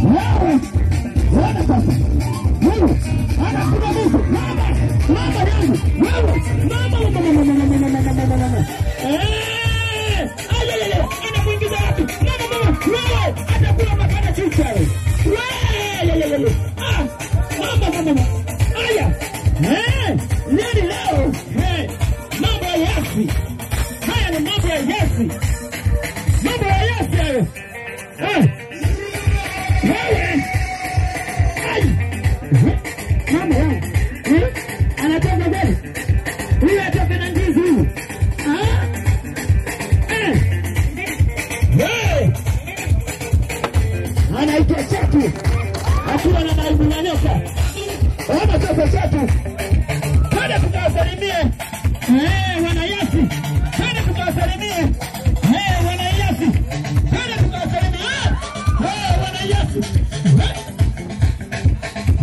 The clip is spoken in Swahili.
Wewe wana sasa. Wewe anakuna Mungu. Mama yangu. Wewe mama. Ayayaya anamuingiza wapi? Mama. Wewe atakula makana chicha. Wewe. Mama. Aya. Nini leo? Mambo ya Yesu. Haya ni mambo ya Yesu. Mambo ya Yesu. Wewe. Mama yangu. Anatoka gani? Huyu atoka na ndizi huyu. Anaitwa Chatu. Akiwa na naibu na nyoka. Ona sasa Chatu. Kada tukawasalimie. Wana Yesu. Kada tukawasalimie. Wana Yesu. Kada tukawasalimie. Wana Yesu.